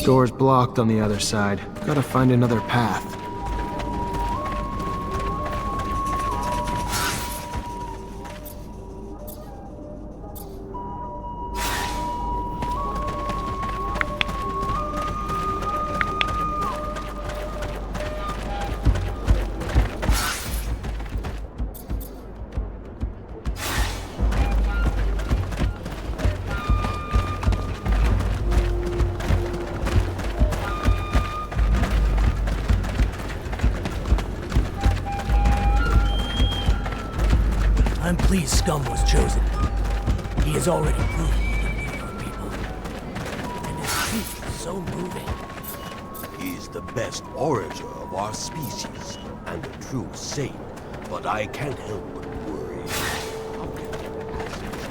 Door's blocked on the other side. Gotta find another path. I'm pleased Scum was chosen. He has already proven he can lead our people. And his speech is so moving. He's the best orator of our species, and a true saint, but I can't help but worry. How can he ask such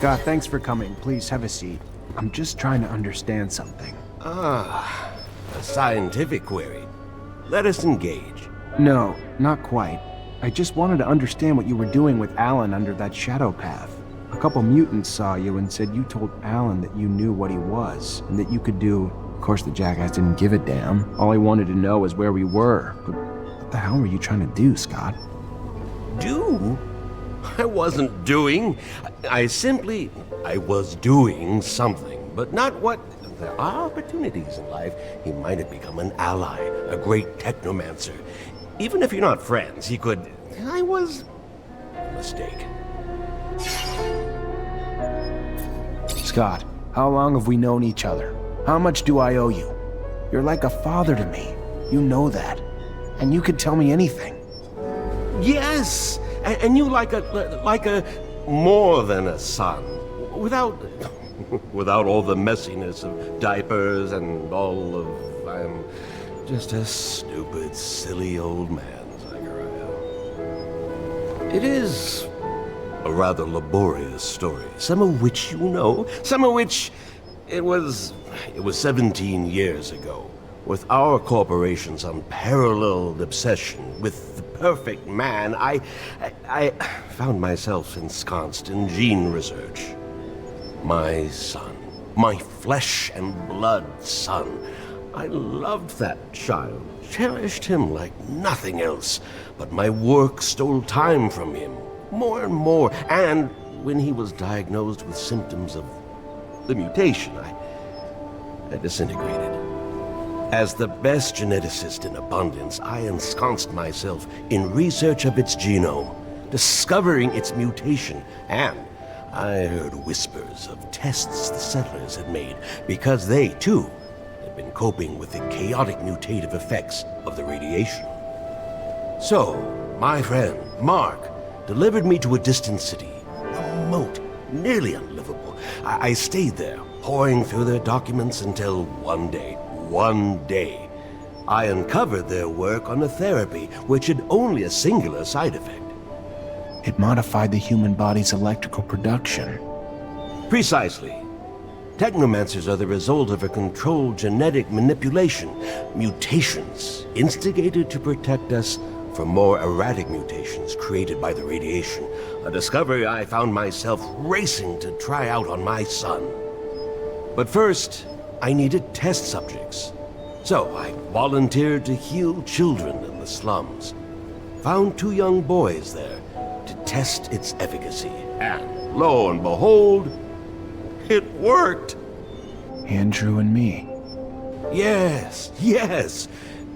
Scott, thanks for coming. Please have a seat. I'm just trying to understand something. Ah, a scientific query. Let us engage. No, not quite. I just wanted to understand what you were doing with Alan under that shadow path. A couple mutants saw you and said you told Alan that you knew what he was, and that you could do... Of course the jackass didn't give a damn. All he wanted to know was where we were. But what the hell were you trying to do, Scott? Do? I wasn't doing. I was doing something, but not what... There are opportunities in life. He might have become an ally, a great Technomancer. Even if you're not friends, he could... I was... a mistake. Scott, how long have we known each other? How much do I owe you? You're like a father to me. You know that. And you could tell me anything. Yes! And you like a more than a son. Without all the messiness of diapers and all of... I'm just a stupid, silly old man, Zachariah. It is a rather laborious story, some of which you know, some of which it was 17 years ago, with our corporation's unparalleled obsession with the perfect man. I found myself ensconced in gene research. My son, my flesh and blood son. I loved that child, cherished him like nothing else, but my work stole time from him, more and more, and when he was diagnosed with symptoms of the mutation, I disintegrated. As the best geneticist in abundance, I ensconced myself in research of its genome, discovering its mutation, and I heard whispers of tests the settlers had made because they, too, had been coping with the chaotic mutative effects of the radiation. So, my friend, Mark, delivered me to a distant city, remote, nearly unlivable. I stayed there, poring through their documents until one day, I uncovered their work on a therapy which had only a singular side effect. It modified the human body's electrical production. Precisely. Technomancers are the result of a controlled genetic manipulation, mutations instigated to protect us from more erratic mutations created by the radiation, a discovery I found myself racing to try out on my son. But first, I needed test subjects. So I volunteered to heal children in the slums. Found 2 young boys there to test its efficacy. And lo and behold, it worked. Andrew and me. Yes.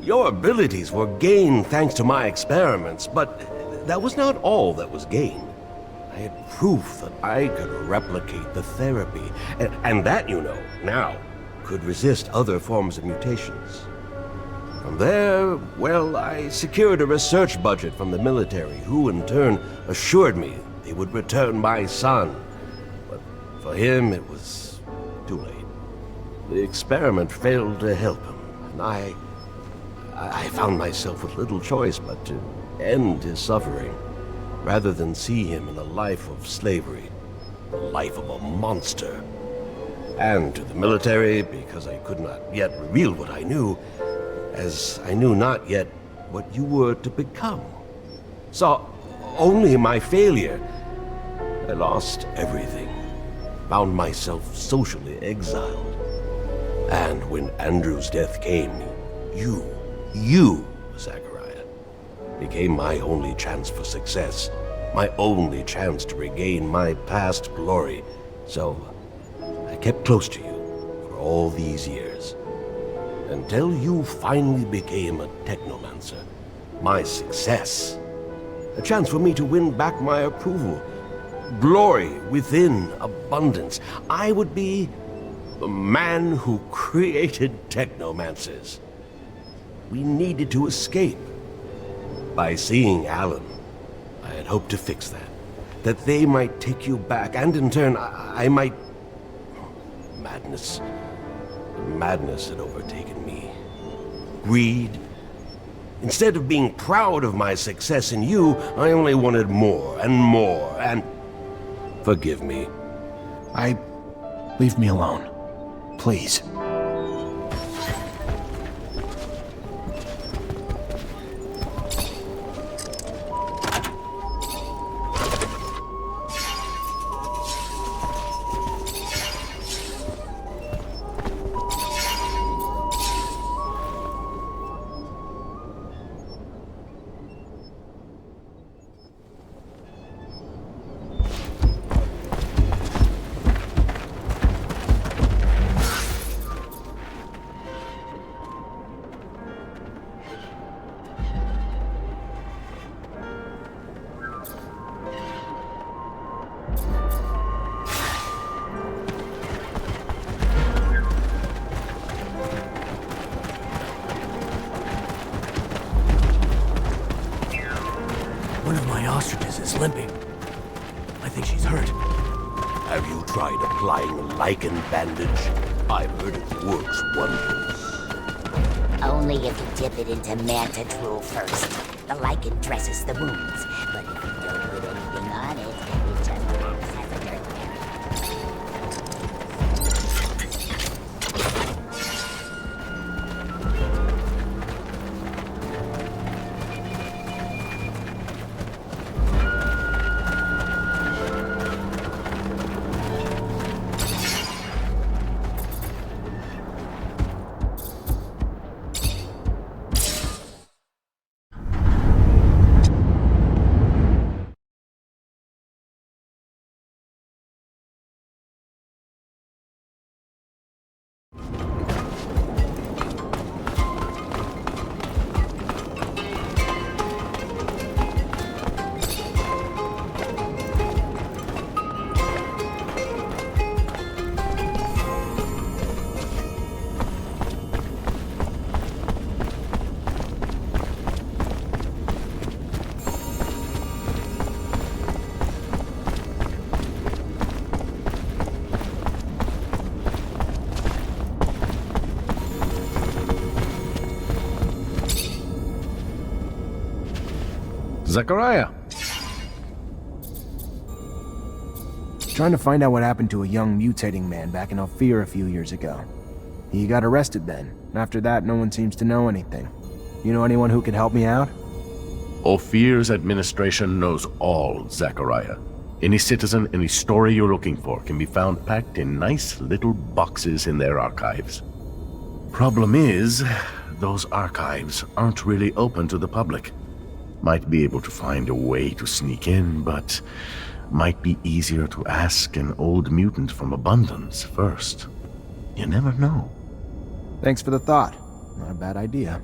Your abilities were gained thanks to my experiments, but that was not all that was gained. I had proof that I could replicate the therapy, and that, you know, now could resist other forms of mutations. From there, well, I secured a research budget from the military, who in turn assured me they would return my son. But for him, it was too late. The experiment failed to help him, and I found myself with little choice but to end his suffering, rather than see him in a life of slavery, the life of a monster. And to the military, because I could not yet reveal what I knew, as I knew not yet what you were to become. Saw only my failure. I lost everything, found myself socially exiled. And when Andrew's death came, you, Zachariah, became my only chance for success, my only chance to regain my past glory. So I kept close to you for all these years, until you finally became a Technomancer, my success. A chance for me to win back my approval. Glory within abundance. I would be the man who created Technomancers. We needed to escape. By seeing Alan, I had hoped to fix that. That they might take you back, and in turn, I might... Madness. Madness had overtaken me. Greed. Instead of being proud of my success in you, I only wanted more and more, and... Forgive me. Leave me alone. Please. One of my ostriches is limping. I think she's hurt. Have you tried applying lichen bandage? I've heard it works wonders. Only if you dip it into manta drool first. The lichen dresses the wounds, but if you don't put anything on it, it just acts as a dirt barrier. Zachariah! Trying to find out what happened to a young mutating man back in Ophir a few years ago. He got arrested then. After that, no one seems to know anything. You know anyone who could help me out? Ophir's administration knows all, Zachariah. Any citizen, any story you're looking for can be found packed in nice little boxes in their archives. Problem is, those archives aren't really open to the public. Might be able to find a way to sneak in, but might be easier to ask an old mutant from Abundance first. You never know. Thanks for the thought. Not a bad idea.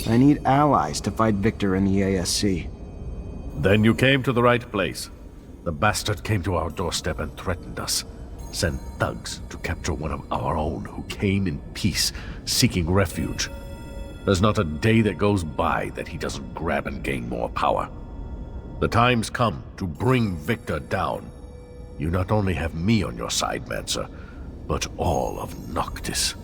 I need allies to fight Victor in the ASC. Then you came to the right place. The bastard came to our doorstep and threatened us. Sent thugs to capture one of our own who came in peace, seeking refuge. There's not a day that goes by that he doesn't grab and gain more power. The time's come to bring Victor down. You not only have me on your side, Mancer, but all of Noctis.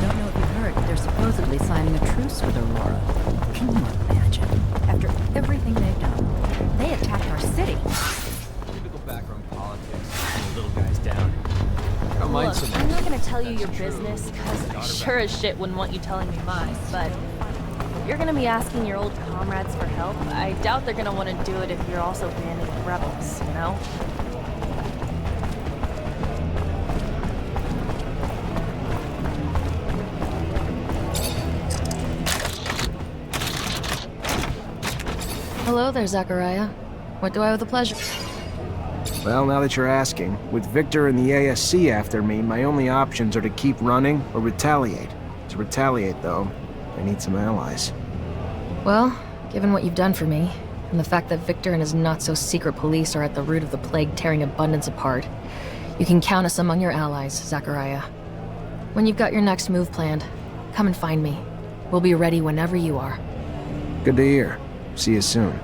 Don't know if you've heard, but they're supposedly signing a truce with Aurora. Can you imagine? After everything they've done, they attacked our city. Typical background politics. The little guy's down. Don't mind Look, so I'm much. not gonna tell you your That's true. business, because I sure as shit wouldn't want you telling me mine, but if you're gonna be asking your old comrades for help, I doubt they're gonna want to do it if you're also banding with rebels, you know? Hello there, Zachariah. What do I owe the pleasure? Well, now that you're asking, with Victor and the ASC after me, my only options are to keep running or retaliate. To retaliate, though, I need some allies. Well, given what you've done for me, and the fact that Victor and his not-so-secret police are at the root of the plague tearing Abundance apart, you can count us among your allies, Zachariah. When you've got your next move planned, come and find me. We'll be ready whenever you are. Good to hear. See you soon.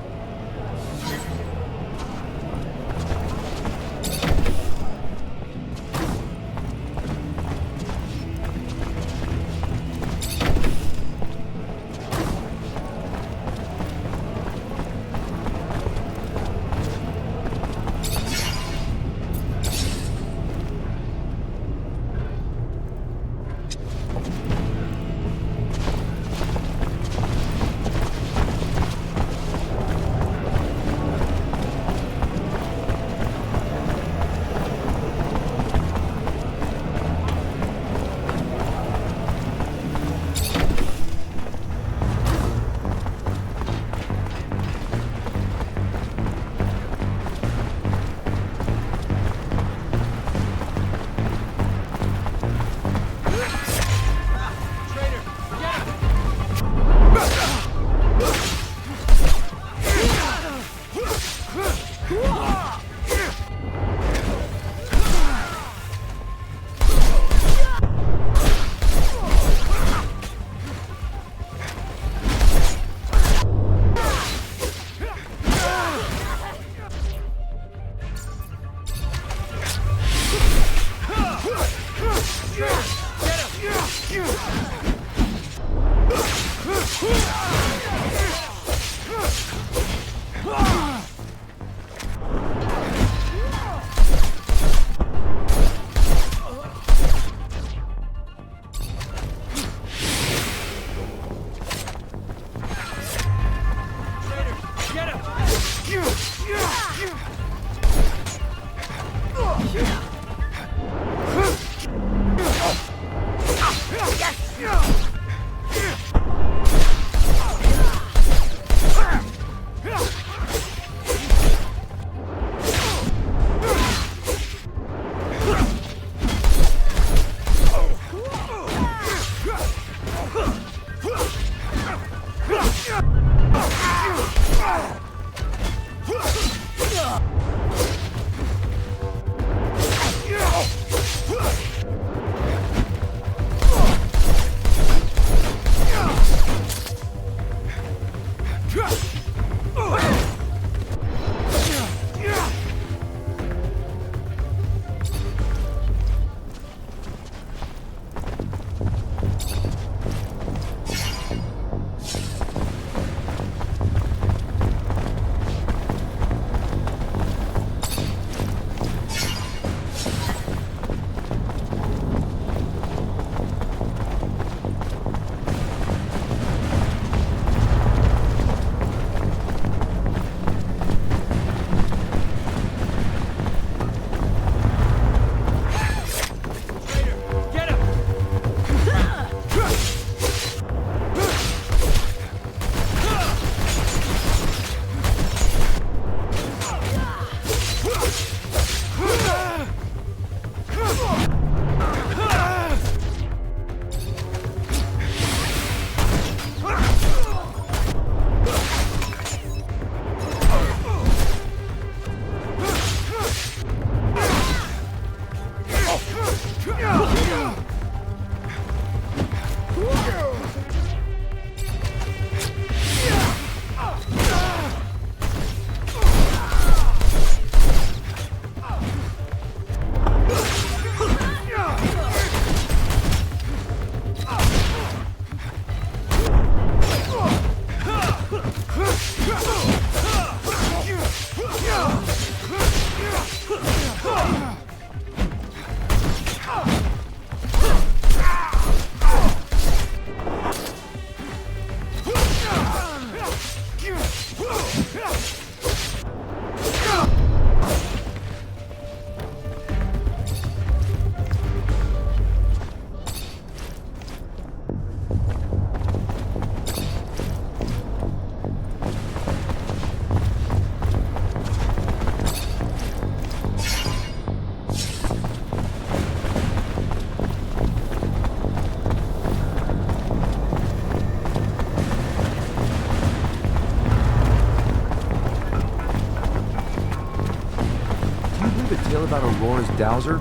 about Aurora's dowser?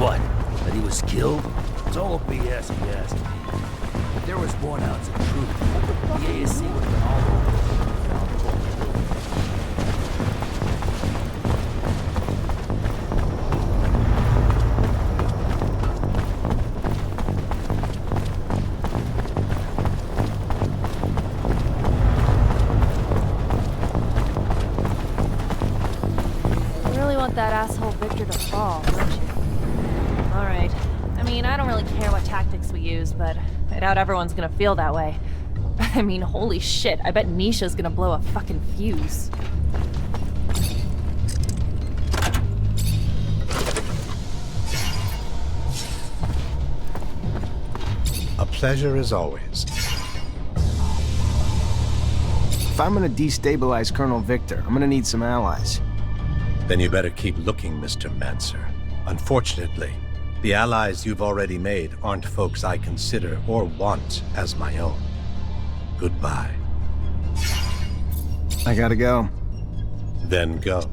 What? That he was killed? It's all BS if you ask me. If there was 1 ounce of truth, the ASC would have been all over this. You really want that asshole Victor to fall, don't you? Alright. I mean, I don't really care what tactics we use, but I doubt everyone's gonna feel that way. I mean, holy shit, I bet Nisha's gonna blow a fucking fuse. A pleasure as always. If I'm gonna destabilize Colonel Victor, I'm gonna need some allies. Then you better keep looking, Mr. Mancer. Unfortunately, the allies you've already made aren't folks I consider or want as my own. Goodbye. I gotta go. Then go.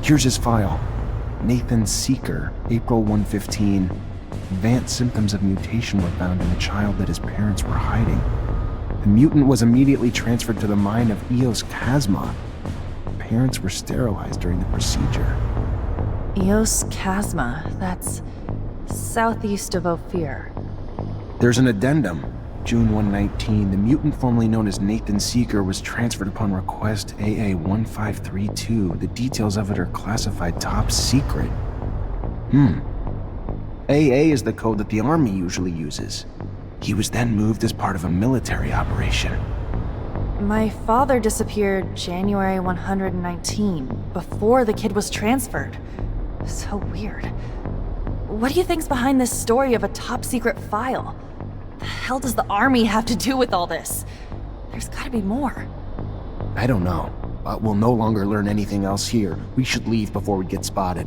Here's his file. Nathan Seeker, April 115. Advanced symptoms of mutation were found in a child that his parents were hiding. The mutant was immediately transferred to the mine of Eos Chasma. Parents were sterilized during the procedure. Eos Chasma, that's southeast of Ophir. There's an addendum. June 119, the mutant formerly known as Nathan Seeker was transferred upon request AA-1532. The details of it are classified top secret. AA is the code that the Army usually uses. He was then moved as part of a military operation. My father disappeared January 119, before the kid was transferred. So weird. What do you think's behind this story of a top secret file? The hell does the Army have to do with all this? There's gotta be more. I don't know, but we'll no longer learn anything else here. We should leave before we get spotted.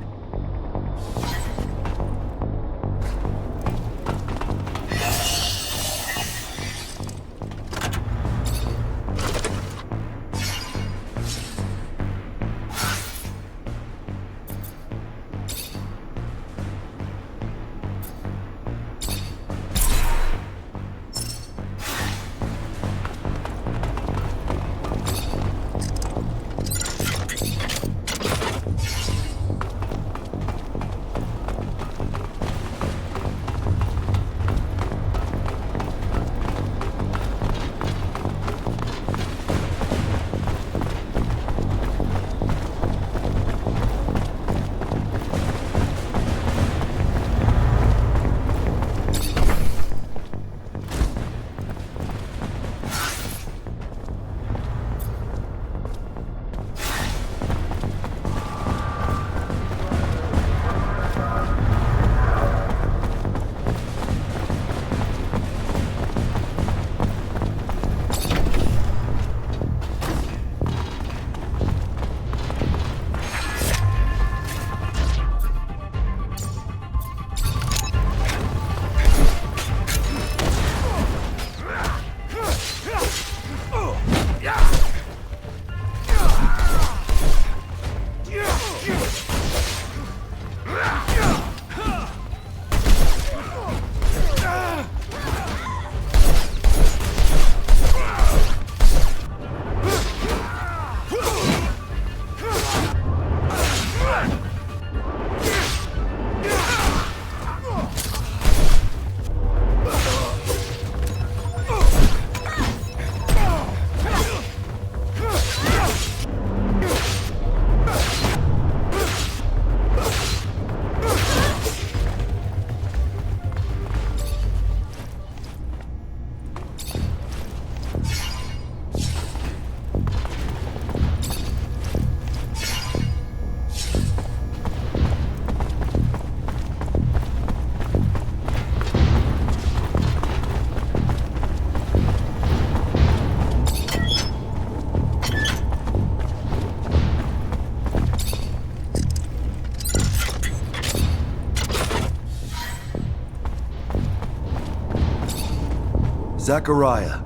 Zachariah,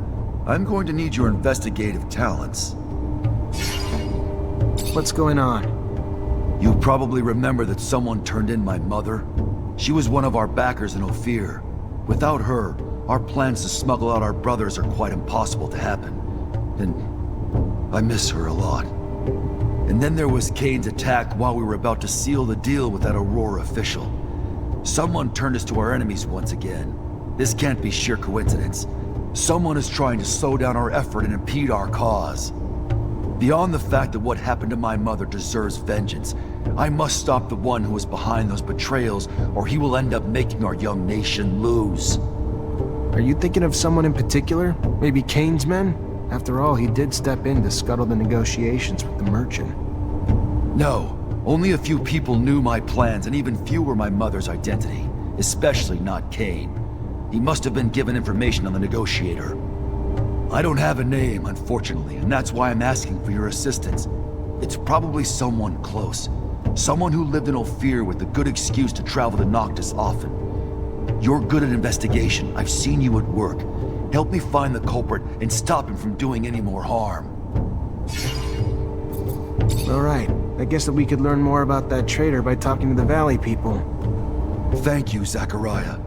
I'm going to need your investigative talents. What's going on? You probably remember that someone turned in my mother. She was one of our backers in Ophir. Without her, our plans to smuggle out our brothers are quite impossible to happen. And I miss her a lot. And then there was Kane's attack while we were about to seal the deal with that Aurora official. Someone turned us to our enemies once again. This can't be sheer coincidence. Someone is trying to slow down our effort and impede our cause. Beyond the fact that what happened to my mother deserves vengeance, I must stop the one who is behind those betrayals, or he will end up making our young nation lose. Are you thinking of someone in particular? Maybe Kane's men? After all, he did step in to scuttle the negotiations with the merchant. No, only a few people knew my plans, and even fewer my mother's identity, especially not Kane. He must have been given information on the negotiator. I don't have a name, unfortunately, and that's why I'm asking for your assistance. It's probably someone close. Someone who lived in Ophir with a good excuse to travel to Noctis often. You're good at investigation. I've seen you at work. Help me find the culprit and stop him from doing any more harm. All right. I guess that we could learn more about that traitor by talking to the Valley people. Thank you, Zachariah.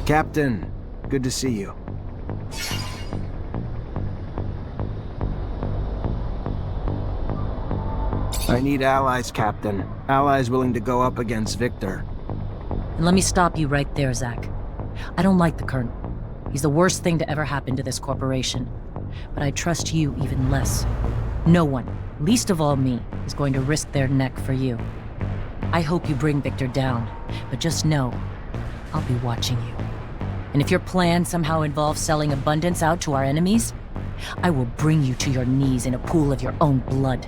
Captain, good to see you. I need allies, Captain. Allies willing to go up against Victor. And let me stop you right there, Zach. I don't like the Colonel. He's the worst thing to ever happen to this corporation. But I trust you even less. No one, least of all me, is going to risk their neck for you. I hope you bring Victor down, but just know, I'll be watching you. And if your plan somehow involves selling abundance out to our enemies, I will bring you to your knees in a pool of your own blood.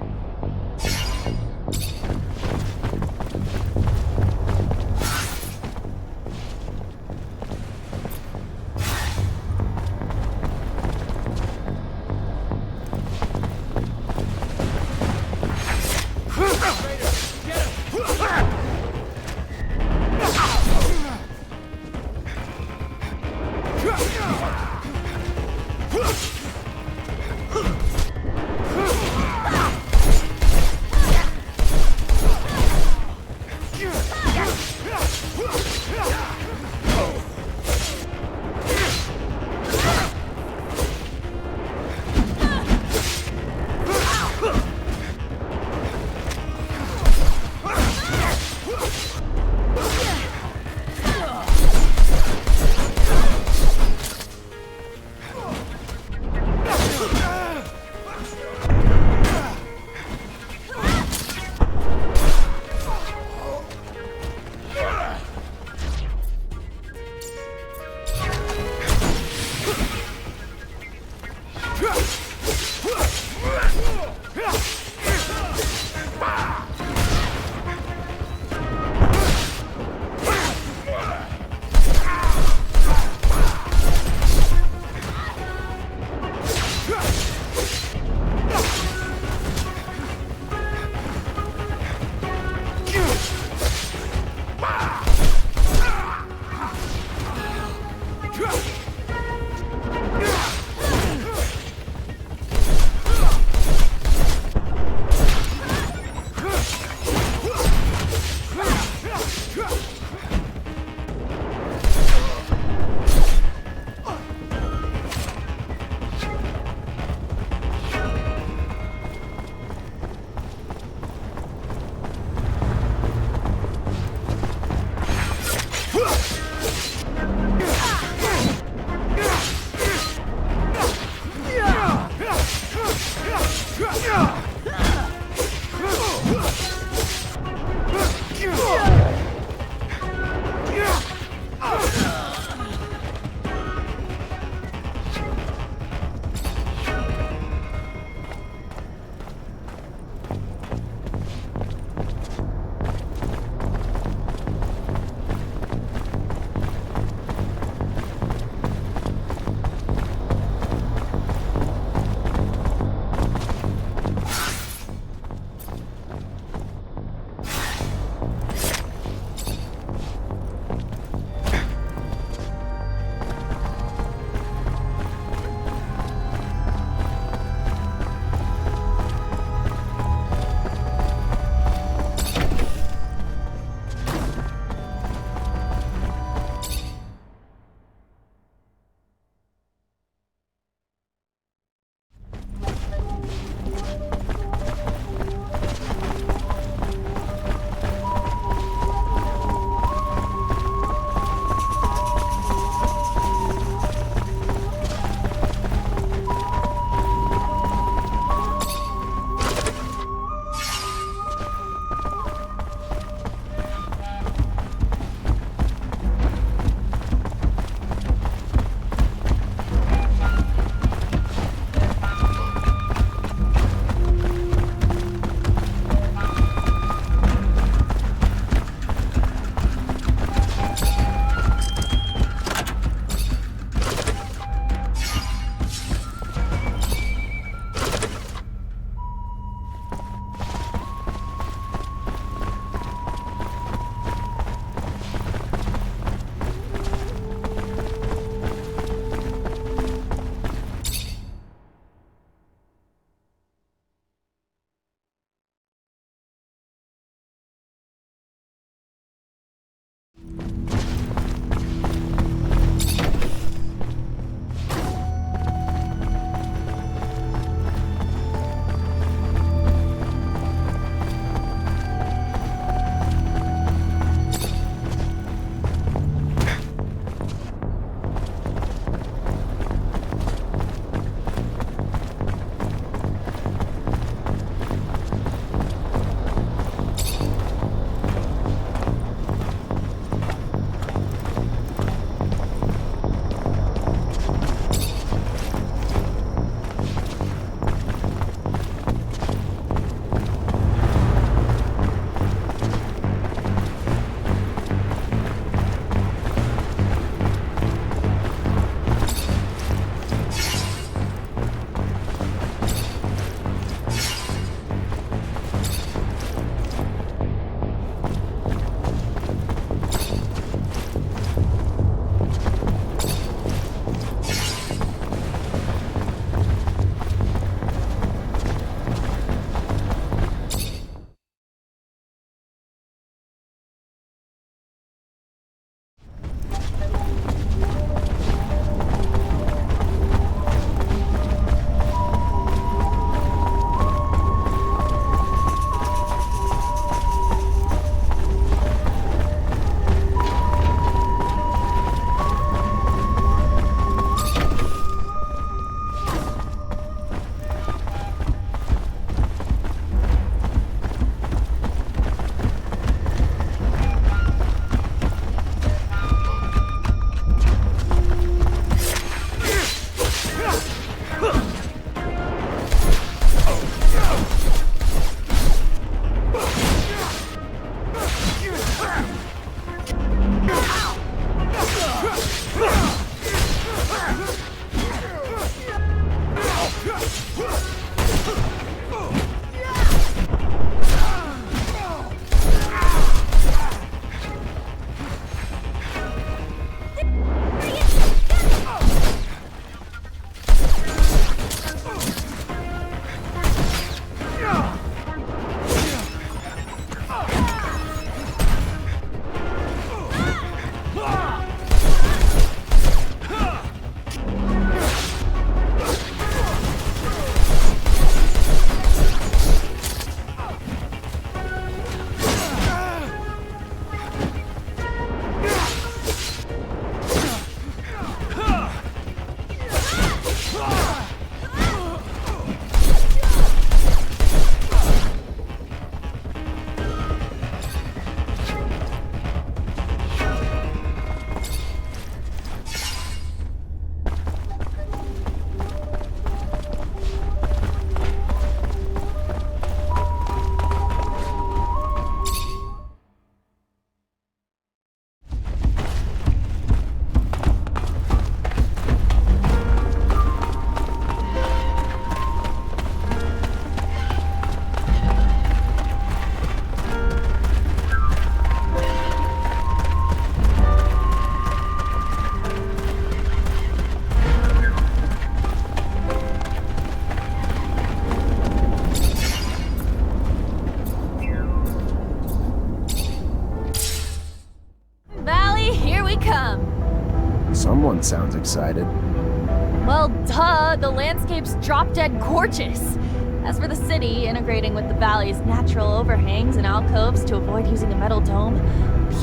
Well, duh, the landscape's drop-dead gorgeous. As for the city, integrating with the valley's natural overhangs and alcoves to avoid using a metal dome,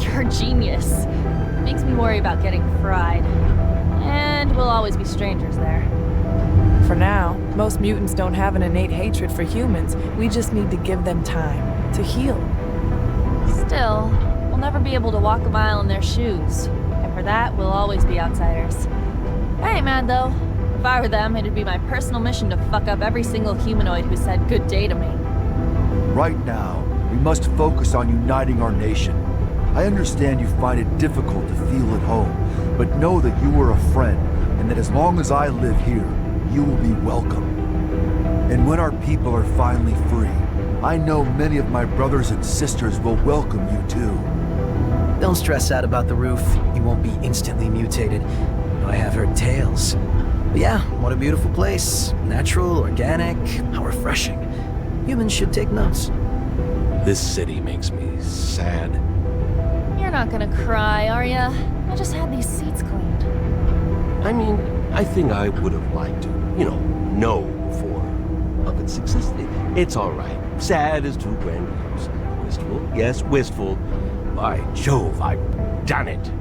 pure genius. Makes me worry about getting fried. And we'll always be strangers there. For now, most mutants don't have an innate hatred for humans. We just need to give them time to heal. Still, we'll never be able to walk a mile in their shoes. And for that, we'll always be outsiders. I ain't mad though. If I were them, it'd be my personal mission to fuck up every single humanoid who said good day to me. Right now, we must focus on uniting our nation. I understand you find it difficult to feel at home, but know that you are a friend, and that as long as I live here, you will be welcome. And when our people are finally free, I know many of my brothers and sisters will welcome you too. Don't stress out about the roof. You won't be instantly mutated. I have heard tales. But yeah, what a beautiful place. Natural, organic, how refreshing. Humans should take notes. This city makes me sad. You're not gonna cry, are ya? I just had these seats cleaned. I mean, I think I would have liked to, know before of its existence. It's all right. Sad is too grandiose. Wistful, yes, wistful. By Jove, I've done it.